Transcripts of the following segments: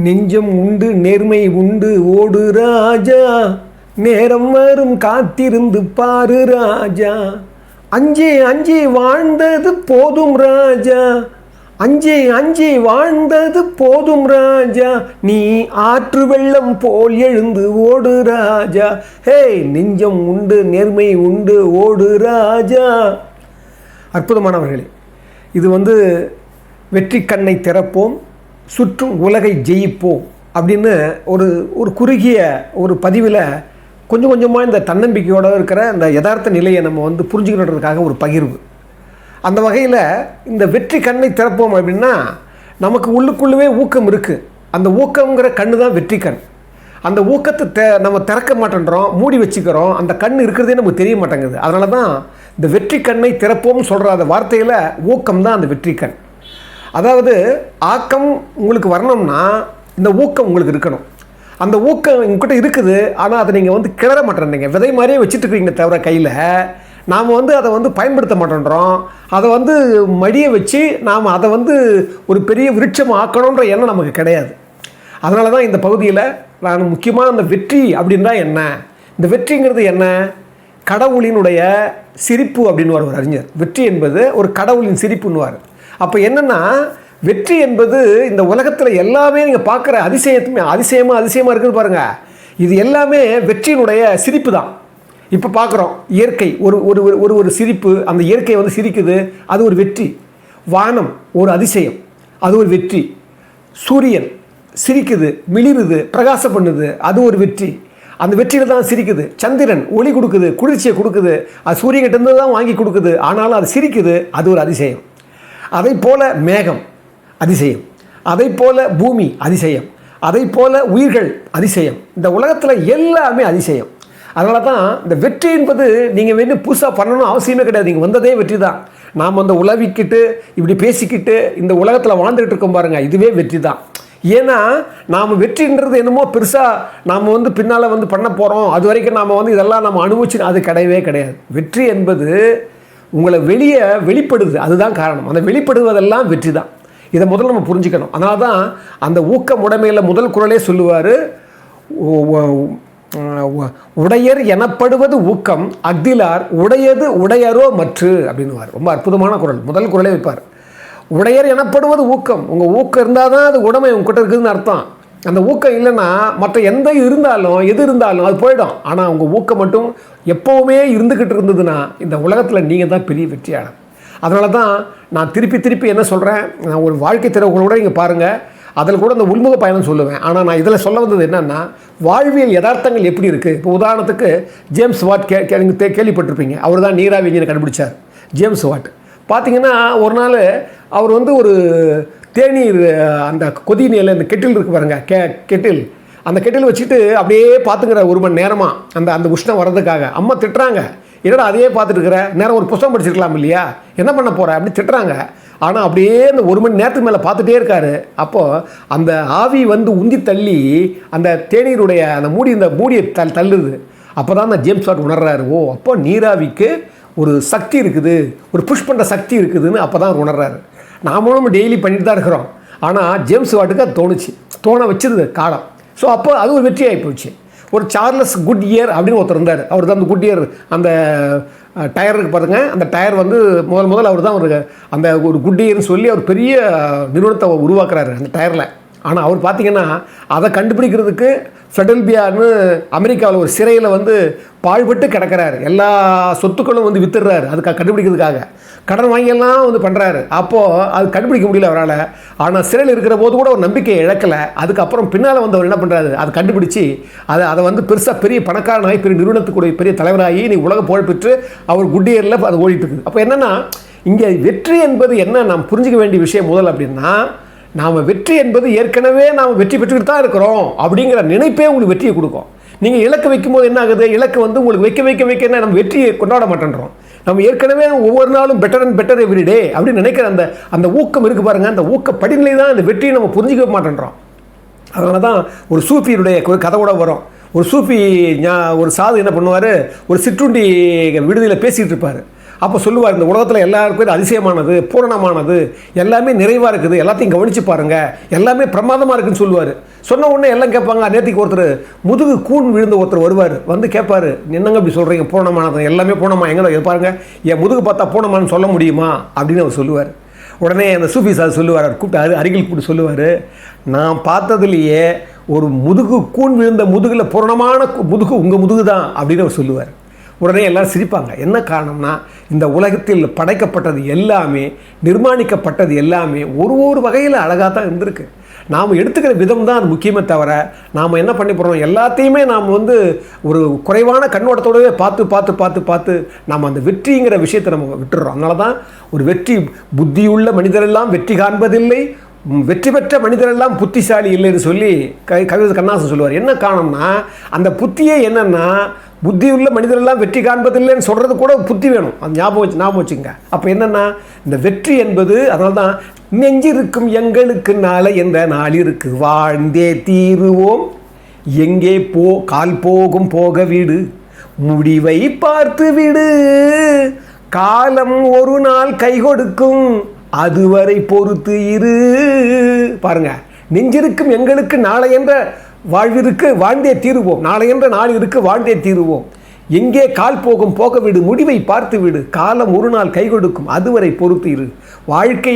நெஞ்சம் உண்டு நேர்மை உண்டு ஓடு ராஜா, நேரம் வரும் காத்திருந்து பாரு ராஜா. அஞ்சே அஞ்சே வாழ்ந்தது போதும் ராஜா, அஞ்சே அஞ்சே வாழ்ந்தது போதும் ராஜா, நீ ஆற்று வெள்ளம் போல் எழுந்து ஓடு ராஜா. ஹே, நெஞ்சம் உண்டு நேர்மை உண்டு ஓடு ராஜா. அற்புதமானவர்களே, இது வெற்றி கண்ணை திறப்போம், சுற்றும் உலகை ஜெயிப்போம் அப்படின்னு ஒரு குறுகிய ஒரு பதிவில் கொஞ்சம் கொஞ்சமாக இந்த தன்னம்பிக்கையோடு இருக்கிற இந்த யதார்த்த நிலையை நம்ம புரிஞ்சுக்கணுன்றதுக்காக ஒரு பகிர்வு. அந்த வகையில் இந்த வெற்றி கண்ணை திறப்போம் அப்படின்னா நமக்கு உள்ளுக்குள்ளவே ஊக்கம் இருக்குது. அந்த ஊக்கங்கிற கண்ணு தான் வெற்றி கண். அந்த ஊக்கத்தை நம்ம திறக்க மாட்டேன்றோம், மூடி வச்சுக்கிறோம். அந்த கண் இருக்கிறதே நமக்கு தெரிய மாட்டேங்குது. அதனால தான் இந்த வெற்றி கண்ணை திறப்போம்னு சொல்கிற அந்த வார்த்தையில் ஊக்கம் தான் அந்த வெற்றி கண். அதாவது ஆக்கம் உங்களுக்கு வரணும்னா இந்த ஊக்கம் உங்களுக்கு இருக்கணும். அந்த ஊக்கம் உங்ககிட்ட இருக்குது, ஆனால் அதை நீங்கள் கிளற மாட்டேன்றீங்க. விதை மாதிரியே வச்சுட்டு இருக்கீங்க தவிர கையில் நாம் அதை பயன்படுத்த மாட்டேன்றோம். அதை மடிய வச்சு நாம் அதை ஒரு பெரிய விருட்சம் ஆக்கணுன்ற எண்ணம் நமக்கு கிடையாது. அதனால தான் இந்த பகுதியில் நான் முக்கியமாக இந்த வெற்றி அப்படின்னா என்ன, இந்த வெற்றிங்கிறது என்ன, கடவுளினுடைய சிரிப்பு அப்படின்னு ஒரு அறிஞர். வெற்றி என்பது ஒரு கடவுளின் சிரிப்புன்னுவார். அப்போ என்னென்னா, வெற்றி என்பது இந்த உலகத்தில் எல்லாமே நீங்கள் பார்க்குற அதிசயமாக இருக்குது பாருங்கள். இது எல்லாமே வெற்றியினுடைய சிரிப்பு தான். இப்போ பார்க்குறோம் இயற்கை ஒரு ஒரு ஒரு சிரிப்பு, அந்த இயற்கை சிரிக்குது, அது ஒரு வெற்றி. வானம் ஒரு அதிசயம், அது ஒரு வெற்றி. சூரியன் சிரிக்குது, மிளிருது, பிரகாசம் பண்ணுது, அது ஒரு வெற்றி. அந்த வெற்றியில் தான் சிரிக்குது. சந்திரன் ஒளி கொடுக்குது, குளிர்ச்சியை கொடுக்குது, அது சூரியன்கிட்டேருந்து தான் வாங்கி கொடுக்குது, ஆனாலும் அது சிரிக்குது, அது ஒரு அதிசயம். அதை போல் மேகம் அதிசயம், அதை போல் பூமி அதிசயம், அதை போல் உயிர்கள் அதிசயம். இந்த உலகத்தில் எல்லாமே அதிசயம். அதனால தான் இந்த வெற்றி என்பது நீங்கள் புதுசாக பண்ணணும் அவசியமே கிடையாது. நீங்கள் வந்ததே வெற்றி தான். நாம் உலவிக்கிட்டு இப்படி பேசிக்கிட்டு இந்த உலகத்தில் வாழ்ந்துகிட்டு இருக்கோம் பாருங்கள், இதுவே வெற்றி தான். ஏன்னா நாம் வெற்றின்றது என்னமோ பெருசாக நாம் பின்னால் பண்ண போகிறோம், அது வரைக்கும் நாம் இதெல்லாம் நம்ம அனுபவிச்சு, அது கிடையவே கிடையாது. வெற்றி என்பது உங்களை வெளிப்படுது, அதுதான் காரணம். அந்த வெளிப்படுவதெல்லாம் வெற்றி தான். இதை முதல்ல நம்ம புரிஞ்சுக்கணும். அதனால தான் அந்த ஊக்கம் உடைமையில் முதல் குறளே சொல்லுவார், உடையர் எனப்படுவது ஊக்கம், அஃதிலார் உடையது உடையரோ மற்று அப்படின்னுவார். ரொம்ப அற்புதமான குறள், முதல் குறளே வைப்பார். உடையர் எனப்படுவது ஊக்கம். உங்கள் ஊக்கம் இருந்தால் தான் அது உடைமை உங்ககிட்ட இருக்குதுன்னு அர்த்தம். அந்த ஊக்கம் இல்லைன்னா மற்ற எது இருந்தாலும் அது போயிடும். ஆனால் உங்கள் ஊக்கம் மட்டும் எப்போவுமே இருந்துக்கிட்டு இருந்ததுன்னா இந்த உலகத்தில் நீங்கள் தான் பெரிய வெற்றியாளர். அதனால தான் நான் திருப்பி என்ன சொல்கிறேன், நான் ஒரு வாழ்க்கை திறவுகளோட இங்கே பாருங்கள், அதில் கூட இந்த உள்முக பயணம் சொல்லுவேன். ஆனால் நான் இதில் சொல்ல வந்தது என்னென்னா, வாழ்வியல் யதார்த்தங்கள் எப்படி இருக்குது. இப்போ உதாரணத்துக்கு ஜேம்ஸ் வாட் கேள்விப்பட்டிருப்பீங்க. அவர் தான் நீராவி இன்ஜினை கண்டுபிடிச்சார். ஜேம்ஸ் வாட் பார்த்திங்கன்னா, ஒரு நாள் அவர் ஒரு தேநீர் அந்த கொதி நிலை இந்த கெட்டில் இருக்குது பாருங்க, கெட்டில், அந்த கெட்டில் வச்சுட்டு அப்படியே பார்த்துக்கிற ஒரு மணி நேரமாக அந்த உஷ்ணம் வர்றதுக்காக. அம்மா திட்டுறாங்க, என்னடா அதையே பார்த்துட்டு இருக்கிற, நேரம் ஒரு புத்தகம் படிச்சிருக்கலாம் இல்லையா, என்ன பண்ண போகிற அப்படி திட்டுறாங்க. ஆனால் அப்படியே அந்த ஒரு மணி நேரத்துக்கு மேலே பார்த்துட்டே இருக்கார். அப்போது அந்த ஆவி உந்தி தள்ளி அந்த தேநீருடைய அந்த மூடியை தள்ளுது. அப்போ தான் அந்த ஜேம்ஸ் வாட் உணர்றாரு, ஓ அப்போ நீராவிக்கு ஒரு சக்தி இருக்குது, ஒரு புஷ் பண்ணுற சக்தி இருக்குதுன்னு அப்போ தான் உணர்றாரு. நாமளும் டெய்லி பண்ணிட்டு தான் இருக்கிறோம். ஆனால் ஜேம்ஸ் வாட்டுக்கு அது தோண வச்சிருது காலம். ஸோ அப்போ அது ஒரு வெற்றி ஆகி போச்சு. ஒரு சார்லஸ் குட்இயர் அப்படின்னு ஒருத்தர் இருந்தார். அவர் தான் அந்த குட்இயர் அந்த டயர் இருக்குது பாருங்க, அந்த டயர் முதல் அவர் தான் அந்த ஒரு குட்இயர்னு சொல்லி அவர் பெரிய நிறுவனத்தை உருவாக்குறாரு அந்த டயரில். ஆனால் அவர் பார்த்திங்கன்னா அதை கண்டுபிடிக்கிறதுக்கு ஃபெடல்பியான்னு அமெரிக்காவில் ஒரு சிறையில் பாழ்பட்டு கிடக்கிறாரு. எல்லா சொத்துக்களும் வித்துடுறாரு அதுக்காக கண்டுபிடிக்கிறதுக்காக. கடன் வாங்கியெல்லாம் பண்ணுறாரு. அப்போது அது கண்டுபிடிக்க முடியல அவரால். ஆனால் சிறையில் இருக்கிற போது கூட ஒரு நம்பிக்கையை இழக்கலை. அதுக்கப்புறம் பின்னால் அவர் என்ன பண்ணுறாரு, அதை கண்டுபிடிச்சி அதை பெருசாக பெரிய பணக்காரனாகி பெரிய நிறுவனத்துக்குடைய பெரிய தலைவராகி நீ உலக புகழ்பெற்று அவர் குட்இயரில் அது ஓடிட்டு இருக்குது. அப்போ என்னென்னா, இங்கே வெற்றி என்பது என்ன நாம் புரிஞ்சிக்க வேண்டிய விஷயம் முதல் அப்படின்னா, நாம் வெற்றி என்பது ஏற்கனவே நாம் வெற்றி பெற்றுக்கிட்டு தான் இருக்கிறோம் அப்படிங்கிற நினைப்பே உங்களுக்கு வெற்றியை கொடுக்கும். நீங்கள் இலக்கு வைக்கும்போது என்ன ஆகுது, இலக்கு உங்களுக்கு வைக்க நம்ம வெற்றியை கொண்டாட மாட்டேன்றோம். நம்ம ஏற்கனவே ஒவ்வொரு நாளும் பெட்டர் அண்ட் பெட்டர் எவ்ரிடே அப்படின்னு நினைக்கிற அந்த ஊக்கம் இருக்குது பாருங்கள், அந்த ஊக்க படிநிலை தான் அந்த வெற்றியை நம்ம புரிஞ்சிக்க மாட்டேன்றோம். அதனால தான் ஒரு சூஃபியுடைய ஒரு கதை கூட வரும். ஒரு சூஃபி ஒரு சாது என்ன பண்ணுவார், ஒரு சிற்றுண்டி விடுதியில் பேசிகிட்டு இருப்பார். அப்போ சொல்லுவார், இந்த உலகத்தில் எல்லாருக்கும் அதிசயமானது, பூரணமானது, எல்லாமே நிறைவாக இருக்குது, எல்லாத்தையும் கவனித்து பாருங்கள், எல்லாமே பிரமாதமாக இருக்குதுன்னு சொல்லுவார். சொன்ன உடனே எல்லாம் கேட்பாங்க. நேற்றுக்கு ஒருத்தர் முதுகு கூன் விழுந்த ஒருத்தர் வருவார், வந்து கேட்பார், என்னங்க இப்படி சொல்கிறீங்க, பூரணமானது, எல்லாமே பூர்ணமாக எங்கே பாருங்கள், என் முதுகு பார்த்தா பூர்ணமானு சொல்ல முடியுமா அப்படின்னு அவர் சொல்லுவார். உடனே அந்த சூஃபி சார் சொல்லுவார், அவர் கூப்பிட்டு அருகில் கூப்பிட்டு சொல்லுவார், நான் பார்த்ததுலேயே ஒரு முதுகு கூன் விழுந்த முதுகில் பூரணமான முதுகு உங்கள் முதுகு தான் அப்படின்னு அவர் சொல்லுவார். உடனே எல்லோரும் சிரிப்பாங்க. என்ன காரணம்னா, இந்த உலகத்தில் படைக்கப்பட்டது எல்லாமே, நிர்மாணிக்கப்பட்டது எல்லாமே ஒரு வகையில் அழகாக தான் இருந்திருக்கு. நாம் எடுத்துக்கிற விதம் தான் அது முக்கியமே தவிர, நாம் என்ன பண்ணி போகிறோம், எல்லாத்தையுமே நாம் ஒரு குறைவான கண்ணோட்டத்தோடவே பார்த்து நாம் அந்த வெற்றிங்கிற விஷயத்தை நம்ம விட்டுடுறோம். அதனால தான் ஒரு புத்தியுள்ள மனிதரெல்லாம் வெற்றி காண்பதில்லை, வெற்றி பெற்ற மனிதரெல்லாம் புத்திசாலி இல்லைன்னு சொல்லி கவிதை கண்ணாசன் சொல்லுவார். என்ன காரணம்னா, அந்த புத்தியே என்னென்னா, புத்தியுள்ள மனிதரெல்லாம் வெற்றி காண்பதில்லைன்னு சொல்கிறது கூட புத்தி வேணும். அது ஞாபகம் வச்சுங்க. அப்போ என்னென்னா, இந்த வெற்றி என்பது, அதனால தான் நெஞ்சிருக்கும் எங்களுக்கு நாளை என்ற நாளிருக்கு வாழ்ந்தே தீருவோம், எங்கே கால் போகும் போக விடு, முடிவை பார்த்து விடு, காலம் ஒரு நாள் கை கொடுக்கும், அதுவரை பொறுத்து இரு. பாருங்க, நெஞ்சிருக்கும் எங்களுக்கு நாளை என்ற வாழ்விற்கு வாழ்ந்தே தீருவோம், நாளை என்ற நாளிற்கு வாழ்ந்தே தீருவோம், எங்கே கால் போகும் போக விடு, முடிவை பார்த்து விடு, காலம் ஒரு நாள் கை கொடுக்கும், அதுவரை பொறுத்து இரு. வாழ்க்கை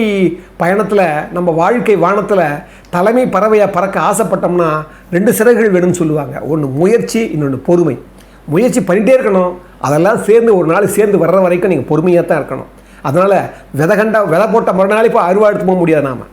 பயணத்தில், நம்ம வாழ்க்கை வானத்தில் தலைமை பறவையாக பறக்க ஆசைப்பட்டோம்னா 2 சிறகுகள் வேணும்னு சொல்லுவாங்க. ஒன்று முயற்சி, இன்னொன்று பொறுமை. முயற்சி பண்ணிகிட்டே இருக்கணும், அதெல்லாம் சேர்ந்து ஒரு நாள் சேர்ந்து வர்ற வரைக்கும் நீங்கள் பொறுமையாக தான் இருக்கணும். அதனால் விதை போட்ட மறுநாள் இப்போ அறுவடை எடுத்து போக முடியாது நாம்.